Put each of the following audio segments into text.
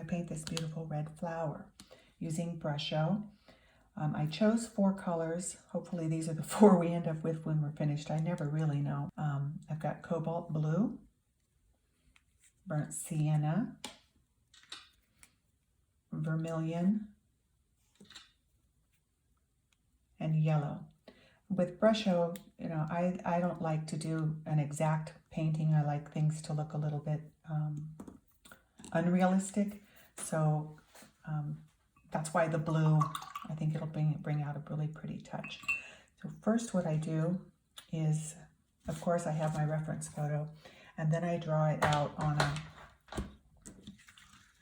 paint this beautiful red flower using Brusho. I chose 4 colors. Hopefully these are the 4 we end up with when we're finished. I never really know. I've got Cobalt Blue, Burnt Sienna, Vermillion, and Yellow. With Brusho, you know, I don't like to do an exact painting. I like things to look a little bit unrealistic. So that's why the blue, I think it'll bring out a really pretty touch. So first what I do is, of course, I have my reference photo, and then I draw it out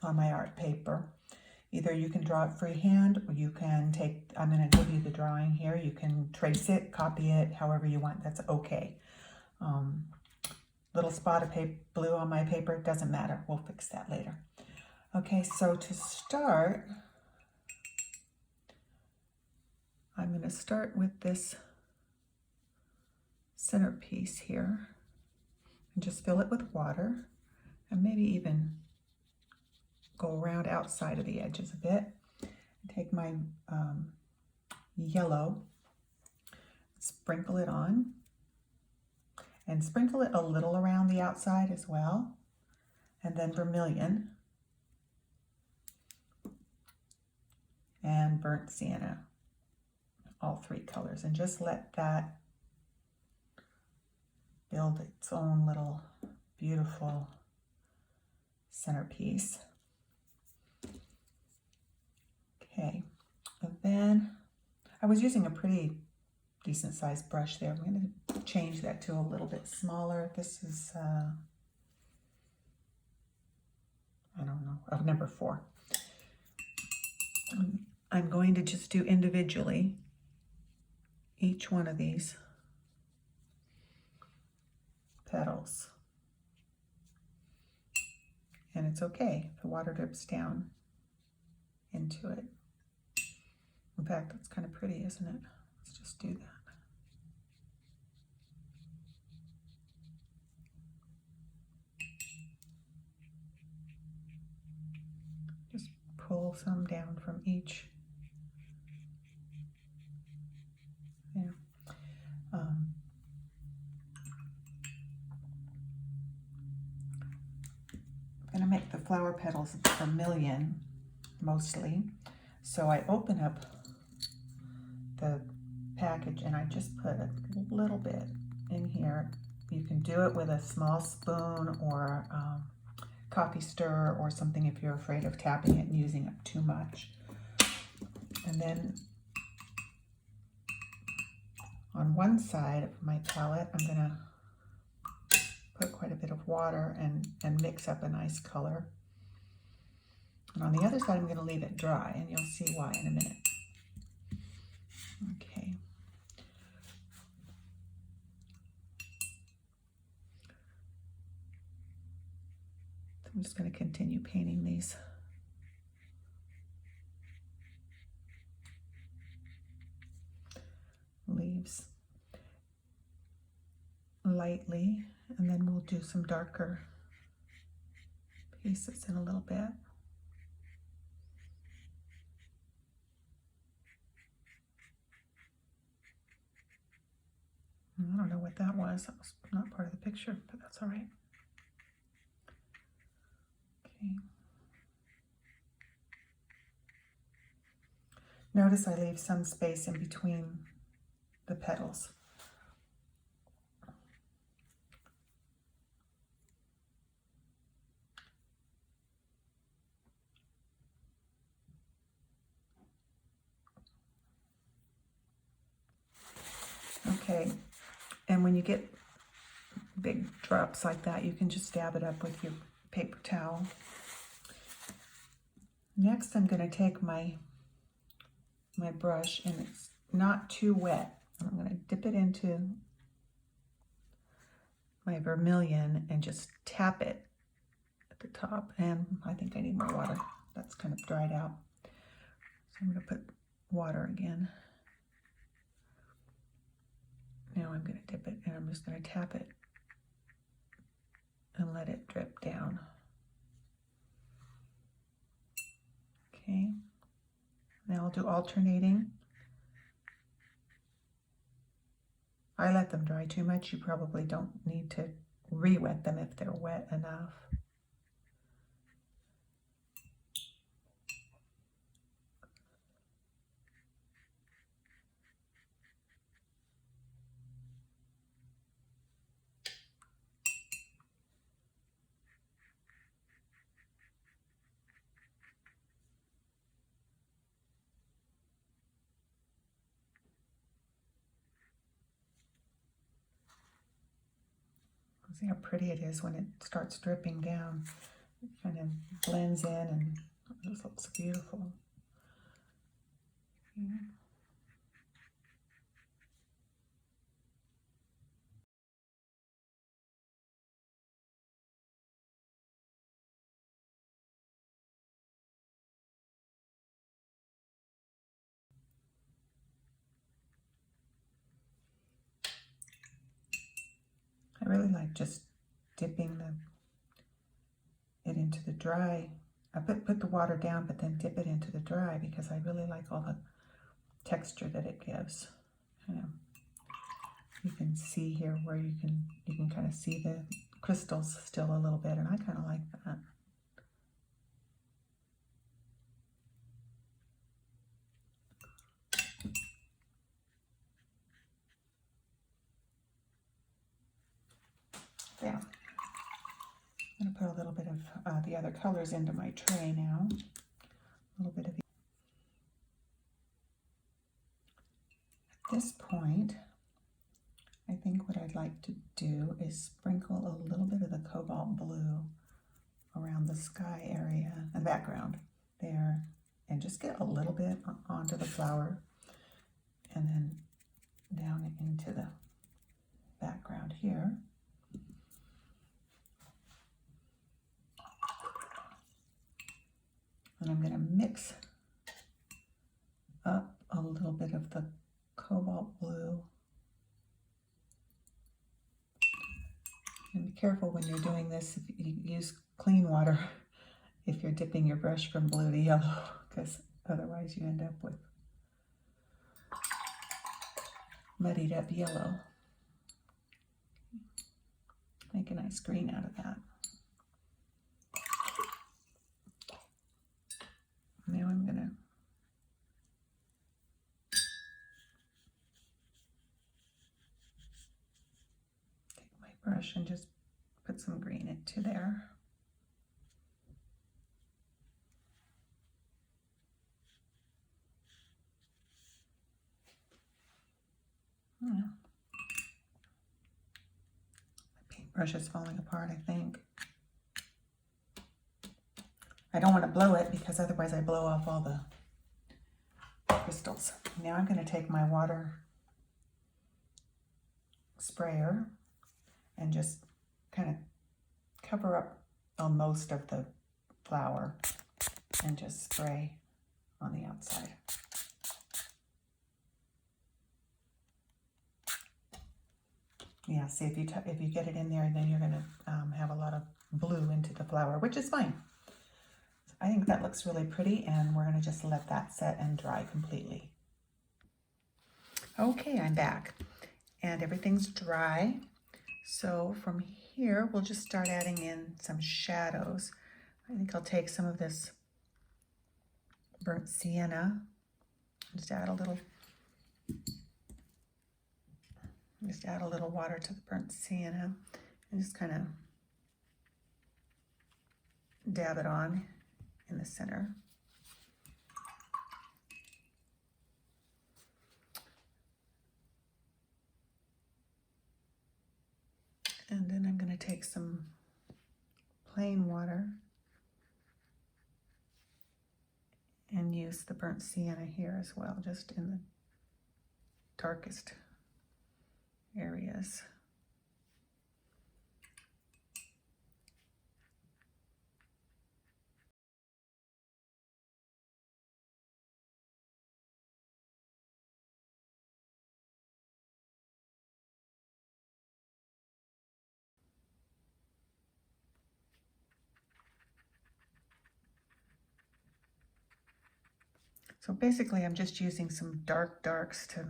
on my art paper. Either you can draw it freehand, or you can take, I'm going to give you the drawing here. You can trace it, copy it, however you want. That's okay. Little spot of blue on my paper, doesn't matter. We'll fix that later. Okay, so to start, I'm going to start with this centerpiece here and just fill it with water and maybe even go around outside of the edges a bit. Take my yellow, sprinkle it on, and sprinkle it a little around the outside as well, and then vermilion and burnt sienna, all 3 colors, and just let that build its own little beautiful centerpiece. Okay, and then I was using a pretty decent sized brush there. I'm going to change that to a little bit smaller. This is, I don't know, of number 4. I'm going to just do individually each one of these petals. And it's okay if the water drips down into it. In fact, that's kind of pretty, isn't it? Let's just do that. Just pull some down from each. Yeah. I'm going to make the flower petals vermilion mostly. So I open up the package and I just put a little bit in here. You can do it with a small spoon or coffee stirrer or something if you're afraid of tapping it and using up too much. And then on one side of my palette, I'm going to put quite a bit of water and mix up a nice color. And on the other side, I'm going to leave it dry, and you'll see why in a minute. Okay. So I'm just going to continue painting these. Leaves lightly, and then we'll do some darker pieces in a little bit. I don't know what that was. That was not part of the picture, but that's all right. Okay. Notice I leave some space in between the petals. Okay. And when you get big drops like that, you can just dab it up with your paper towel. Next, I'm going to take my brush, and it's not too wet. I'm going to dip it into my vermilion and just tap it at the top. And I think I need more water. That's kind of dried out. So I'm going to put water again. Now I'm going to dip it, and I'm just going to tap it and let it drip down. Okay, now I'll do alternating. I let them dry too much. You probably don't need to re-wet them if they're wet enough. See how pretty it is when it starts dripping down. It kind of blends in and it just looks beautiful. Okay. I really like just dipping it into the dry. I put the water down, but then dip it into the dry because I really like all the texture that it gives. You can see here where you can kind of see the crystals still a little bit, and I kind of like that. Yeah. I'm going to put a little bit of the other colors into my tray now. A little bit of. At this point, I think what I'd like to do is sprinkle a little bit of the cobalt blue around the sky area and background there, and just get a little bit onto the flower and then down into the background here. And I'm going to mix up a little bit of the cobalt blue. And be careful when you're doing this, if you use clean water, if you're dipping your brush from blue to yellow, because otherwise you end up with muddied up yellow. Make a nice green out of that. Now I'm going to take my brush and just put some green into there. My paintbrush is falling apart, I think. I don't want to blow it because otherwise I blow off all the crystals. Now I'm going to take my water sprayer and just kind of cover up on most of the flower and just spray on the outside. Yeah, see, if you get it in there, then you're going to have a lot of blue into the flower, which is fine. I think that looks really pretty, and we're going to just let that set and dry completely. Okay, I'm back, and everything's dry. So from here, we'll just start adding in some shadows. I think I'll take some of this burnt sienna, just add a little water to the burnt sienna, and just kind of dab it on in the center. And then I'm going to take some plain water and use the burnt sienna here as well, just in the darkest areas. So basically I'm just using some darks to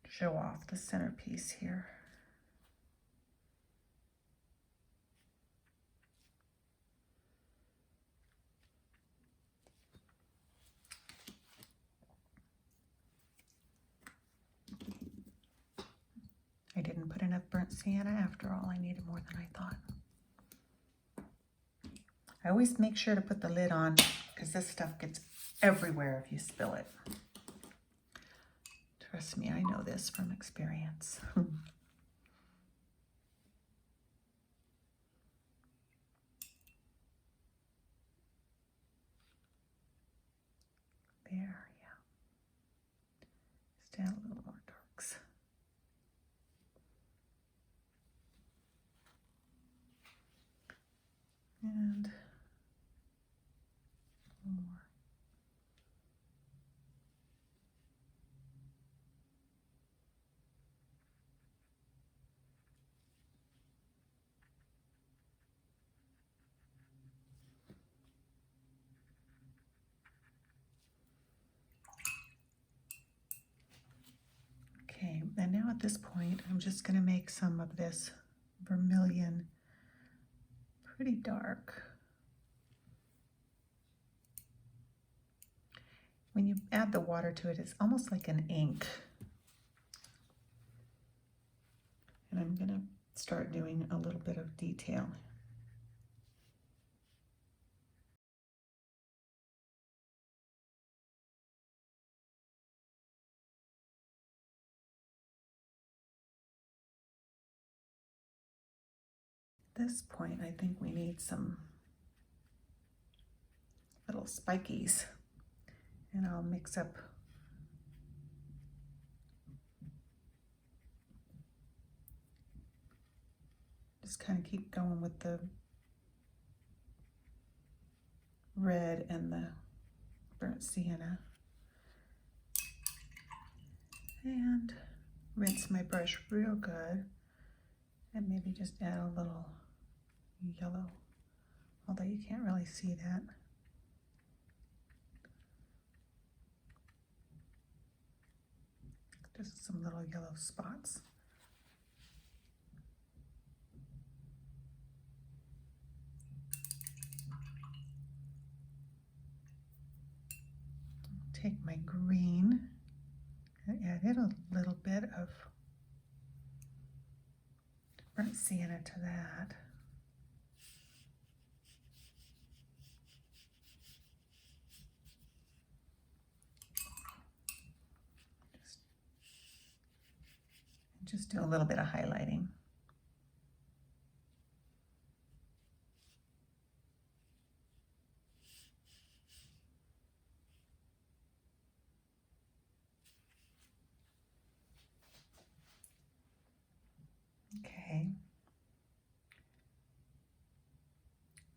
show off the centerpiece here. I didn't put enough burnt sienna after all. I needed more than I thought. I always make sure to put the lid on because this stuff gets everywhere if you spill it. Trust me, I know this from experience. There, yeah. Just add a little more darks. And more. Okay, and now at this point, I'm just going to make some of this vermilion pretty dark. When you add the water to it, it's almost like an ink. And I'm going to start doing a little bit of detail. At this point, I think we need some little spikies. And I'll mix up just kind of keep going with the red and the burnt sienna. And rinse my brush real good. And maybe just add a little yellow, although you can't really see that. Just some little yellow spots. Take my green and add a little bit of burnt sienna to that. Just do a little bit of highlighting. Okay.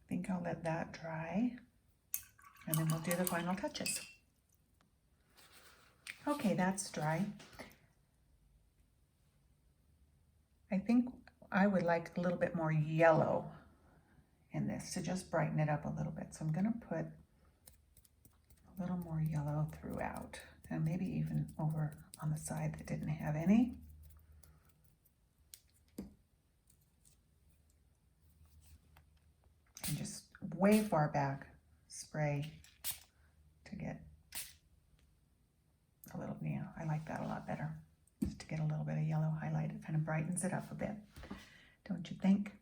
I think I'll let that dry, and then we'll do the final touches. Okay, that's dry. I think I would like a little bit more yellow in this to just brighten it up a little bit. So I'm going to put a little more yellow throughout, and maybe even over on the side that didn't have any. And just way far back spray to get a little, yeah, I like that a lot better. Just to get a little bit of yellow highlight. It kind of brightens it up a bit, don't you think?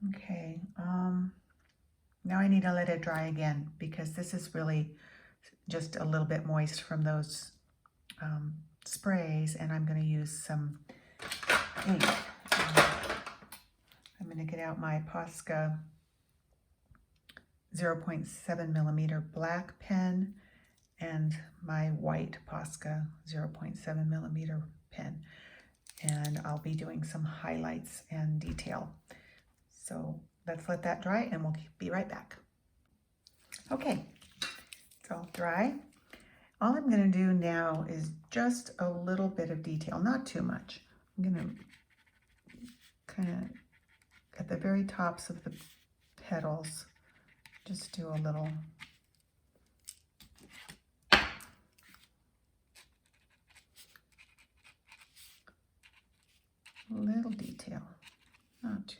Okay, now I need to let it dry again because this is really just a little bit moist from those sprays, and I'm going to use some ink. I'm going to get out my Posca 0.7 millimeter black pen and my white Posca 0.7 millimeter pen, and I'll be doing some highlights and detail. So let's let that dry and we'll be right back. Okay, it's all dry. All I'm going to do now is just a little bit of detail, not too much. I'm going to kind of at the very tops of the petals, just do a little detail, not too.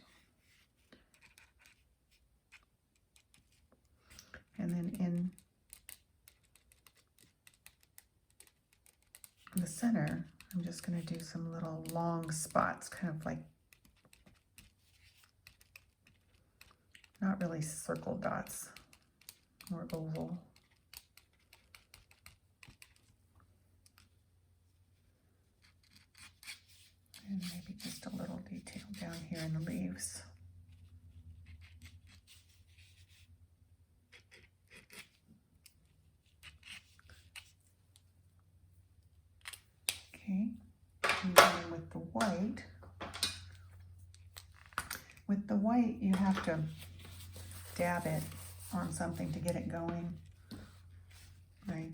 And then in the center, I'm just going to do some little long spots, kind of like, not really circle dots, more oval. And maybe just a little detail down here in the leaves. Okay, and then with the white. With the white, you have to dab it on something to get it going. I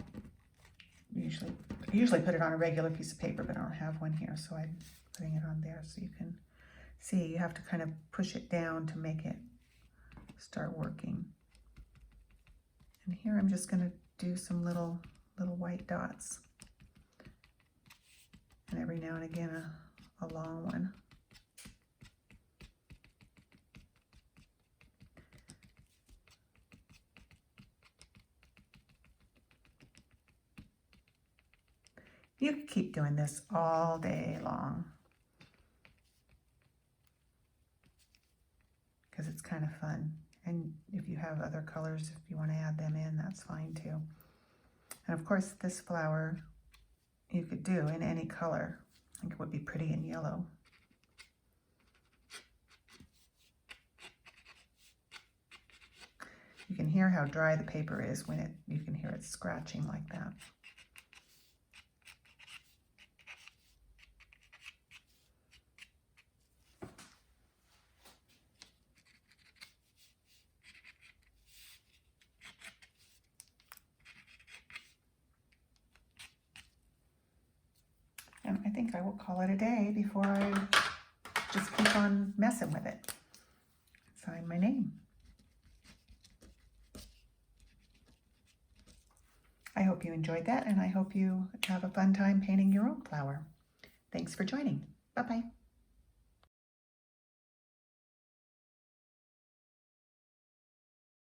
usually put it on a regular piece of paper, but I don't have one here, so I'm putting it on there so you can see. You have to kind of push it down to make it start working. And here I'm just going to do some little white dots. And every now and again a long one. You can keep doing this all day long because it's kind of fun. And if you have other colors, if you want to add them in, that's fine too. And of course, this flower you could do in any color. I think it would be pretty in yellow. You can hear how dry the paper is when you can hear it scratching like that. And I think I will call it a day before I just keep on messing with it. Sign my name. I hope you enjoyed that, and I hope you have a fun time painting your own flower. Thanks for joining. Bye-bye.